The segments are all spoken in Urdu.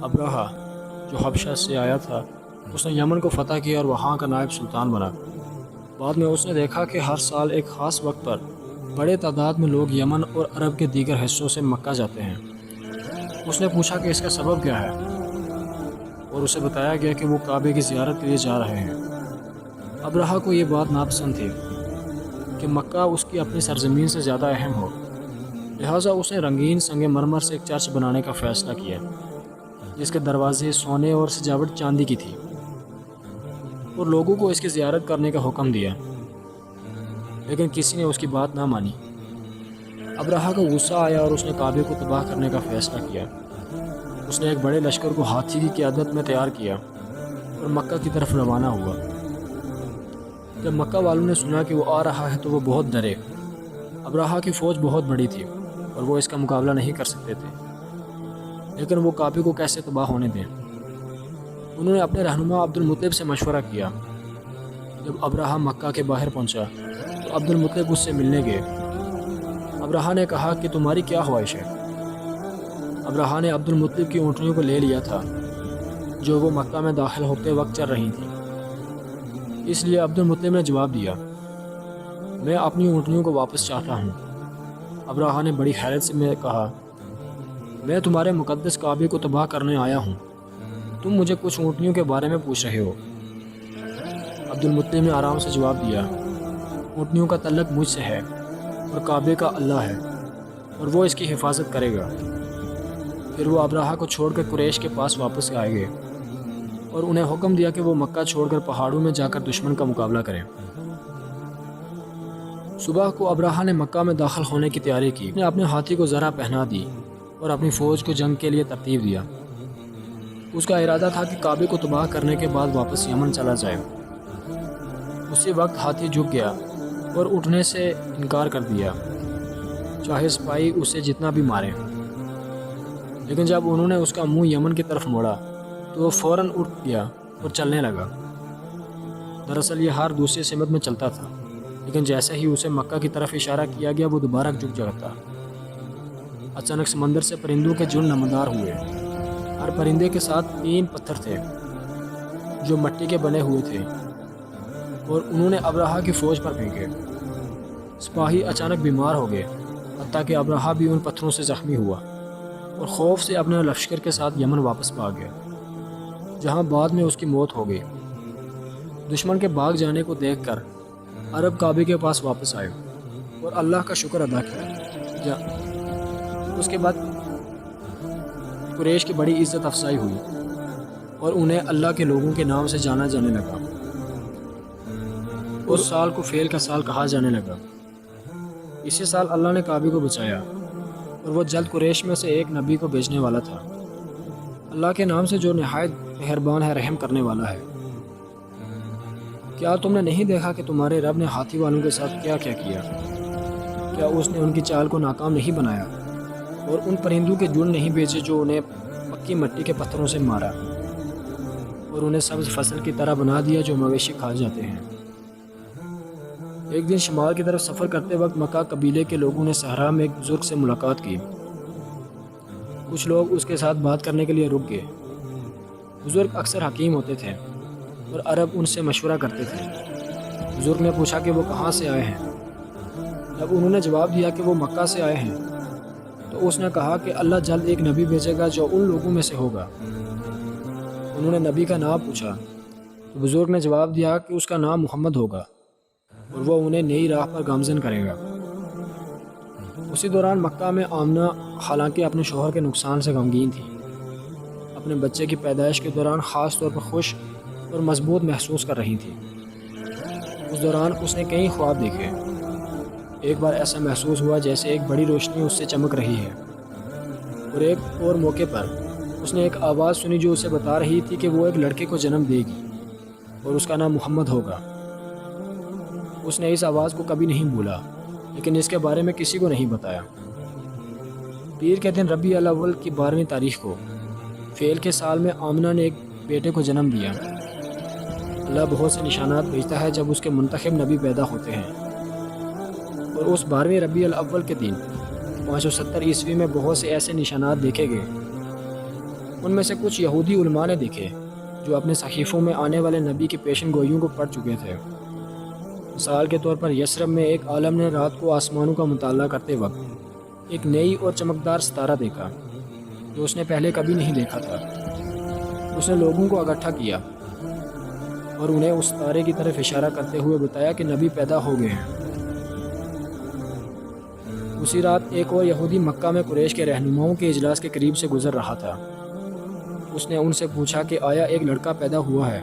ابرہہ جو حبشہ سے آیا تھا، اس نے یمن کو فتح کیا اور وہاں کا نائب سلطان بنا۔ بعد میں اس نے دیکھا کہ ہر سال ایک خاص وقت پر بڑے تعداد میں لوگ یمن اور عرب کے دیگر حصوں سے مکہ جاتے ہیں۔ اس نے پوچھا کہ اس کا سبب کیا ہے، اور اسے بتایا گیا کہ وہ کعبے کی زیارت کے لیے جا رہے ہیں۔ ابرہہ کو یہ بات ناپسند تھی کہ مکہ اس کی اپنی سرزمین سے زیادہ اہم ہو، لہٰذا اس نے رنگین سنگ مرمر سے ایک چرچ بنانے کا فیصلہ کیا جس کے دروازے سونے اور سجاوٹ چاندی کی تھی، اور لوگوں کو اس کی زیارت کرنے کا حکم دیا، لیکن کسی نے اس کی بات نہ مانی۔ ابرہہ کو غصہ آیا اور اس نے کعبے کو تباہ کرنے کا فیصلہ کیا۔ اس نے ایک بڑے لشکر کو ہاتھی کی قیادت میں تیار کیا اور مکہ کی طرف روانہ ہوا۔ جب مکہ والوں نے سنا کہ وہ آ رہا ہے تو وہ بہت ڈرے۔ ابرہہ کی فوج بہت بڑی تھی اور وہ اس کا مقابلہ نہیں کر سکتے تھے، لیکن وہ کعبے کو کیسے تباہ ہونے دیں؟ انہوں نے اپنے رہنما عبد المطلب سے مشورہ کیا۔ جب ابرہہ مکہ کے باہر پہنچا تو عبد المطلب اس سے ملنے گئے۔ ابرہہ نے کہا کہ تمہاری کیا خواہش ہے؟ ابرہہ نے عبد المطلب کی اونٹنیوں کو لے لیا تھا جو وہ مکہ میں داخل ہوتے وقت چل رہی تھیں، اس لیے عبد المطلب نے جواب دیا، میں اپنی اونٹنیوں کو واپس چاہتا ہوں۔ ابرہہ نے بڑی حیرت سے میں کہا، میں تمہارے مقدس کعبے کو تباہ کرنے آیا ہوں، تم مجھے کچھ اونٹنیوں کے بارے میں پوچھ رہے ہو؟ عبد المطلب نے آرام سے جواب دیا، اونٹنیوں کا تعلق مجھ سے ہے اور کعبے کا اللہ ہے، اور وہ اس کی حفاظت کرے گا۔ پھر وہ ابرہہ کو چھوڑ کر قریش کے پاس واپس آئے گئے اور انہیں حکم دیا کہ وہ مکہ چھوڑ کر پہاڑوں میں جا کر دشمن کا مقابلہ کریں۔ صبح کو ابرہہ نے مکہ میں داخل ہونے کی تیاری کی۔ نے اپنے ہاتھی کو ذرا پہنا دی اور اپنی فوج کو جنگ کے لیے ترتیب دیا۔ اس کا ارادہ تھا کہ کعبے کو تباہ کرنے کے بعد واپس یمن چلا جائے۔ اسی وقت ہاتھی جھک گیا اور اٹھنے سے انکار کر دیا، چاہے سپاہی اسے جتنا بھی مارے۔ لیکن جب انہوں نے اس کا منہ یمن کی طرف موڑا تو وہ فوراً اٹھ گیا اور چلنے لگا۔ دراصل یہ ہر دوسری سمت میں چلتا تھا، لیکن جیسے ہی اسے مکہ کی طرف اشارہ کیا گیا وہ دوبارہ جھک جاتا۔ اچانک سمندر سے پرندوں کے جھنڈ نمودار ہوئے۔ ہر پرندے کے ساتھ 3 پتھر تھے جو مٹی کے بنے ہوئے تھے، اور انہوں نے ابرہہ کی فوج پر پھینکے۔ سپاہی اچانک بیمار ہو گئے، حتیٰ کہ ابرہہ بھی ان پتھروں سے زخمی ہوا اور خوف سے اپنے لشکر کے ساتھ یمن واپس بھاگ گیا، جہاں بعد میں اس کی موت ہو گئی۔ دشمن کے بھاگ جانے کو دیکھ کر عرب کعبے کے پاس واپس آئے اور اللہ کا شکر ادا کیا۔ اس کے بعد قریش کی بڑی عزت افزائی ہوئی اور انہیں اللہ کے لوگوں کے نام سے جانا جانے لگا۔ اس سال کو فیل کا سال کہا جانے لگا۔ اسی سال اللہ نے کعبے کو بچایا اور وہ جلد قریش میں سے ایک نبی کو بھیجنے والا تھا، اللہ کے نام سے جو نہایت مہربان ہے، رحم کرنے والا ہے۔ کیا تم نے نہیں دیکھا کہ تمہارے رب نے ہاتھی والوں کے ساتھ کیا کیا کیا؟ کیا اس نے ان کی چال کو ناکام نہیں بنایا اور ان پرندوں کے جھنڈ نہیں بھیجے جو انہیں پکی مٹی کے پتھروں سے مارا اور انہیں سبز فصل کی طرح بنا دیا جو مویشی کھا جاتے ہیں؟ ایک دن شمال کی طرف سفر کرتے وقت مکہ قبیلے کے لوگوں نے صحرا میں ایک بزرگ سے ملاقات کی۔ کچھ لوگ اس کے ساتھ بات کرنے کے لیے رک گئے۔ بزرگ اکثر حکیم ہوتے تھے اور عرب ان سے مشورہ کرتے تھے۔ بزرگ نے پوچھا کہ وہ کہاں سے آئے ہیں۔ جب انہوں نے جواب دیا کہ وہ مکہ سے آئے ہیں تو اس نے کہا کہ اللہ جلد ایک نبی بھیجے گا جو ان لوگوں میں سے ہوگا۔ انہوں نے نبی کا نام پوچھا تو بزرگ نے جواب دیا کہ اس کا نام محمد ہوگا اور وہ انہیں نئی راہ پر گامزن کرے گا۔ اسی دوران مکہ میں آمنہ حالانکہ اپنے شوہر کے نقصان سے غمگین تھی، اپنے بچے کی پیدائش کے دوران خاص طور پر خوش اور مضبوط محسوس کر رہی تھی۔ اس دوران اس نے کئی خواب دیکھے۔ ایک بار ایسا محسوس ہوا جیسے ایک بڑی روشنی اس سے چمک رہی ہے، اور ایک اور موقع پر اس نے ایک آواز سنی جو اسے بتا رہی تھی کہ وہ ایک لڑکے کو جنم دے گی اور اس کا نام محمد ہوگا۔ اس نے اس آواز کو کبھی نہیں بھولا، لیکن اس کے بارے میں کسی کو نہیں بتایا۔ پیر کے دن ربیع الاول کی 12ویں تاریخ کو فیل کے سال میں آمنہ نے ایک بیٹے کو جنم دیا۔ اللہ بہت سے نشانات بھیجتا ہے جب اس کے منتخب نبی پیدا ہوتے ہیں، اور اس 12ویں ربیع الاول کے دن 570 عیسوی میں بہت سے ایسے نشانات دیکھے گئے ان میں سے کچھ یہودی علماء نے دیکھے جو اپنے صحیفوں میں آنے والے نبی کی پیشن گوئیوں کو پڑھ چکے تھے۔ مثال کے طور پر یثرب میں ایک عالم نے رات کو آسمانوں کا مطالعہ کرتے وقت ایک نئی اور چمکدار ستارہ دیکھا جو اس نے پہلے کبھی نہیں دیکھا تھا۔ اس نے لوگوں کو اکٹھا کیا اور انہیں اس ستارے کی طرف اشارہ کرتے ہوئے بتایا کہ نبی پیدا ہو گئے ہیں۔ اسی رات ایک اور یہودی مکہ میں قریش کے رہنماؤں کے اجلاس کے قریب سے گزر رہا تھا۔ اس نے ان سے پوچھا کہ آیا ایک لڑکا پیدا ہوا ہے،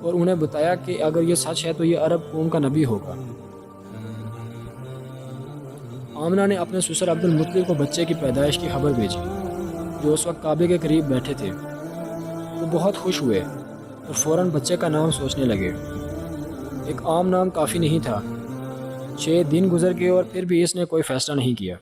اور انہیں بتایا کہ اگر یہ سچ ہے تو یہ عرب قوم کا نبی ہوگا۔ آمنہ نے اپنے سسر عبد المطلب کو بچے کی پیدائش کی خبر بھیجی، جو اس وقت کعبے کے قریب بیٹھے تھے۔ وہ بہت خوش ہوئے اور فوراً بچے کا نام سوچنے لگے۔ ایک عام نام کافی نہیں تھا۔ 6 دن گزر گئے اور پھر بھی اس نے کوئی فیصلہ نہیں کیا۔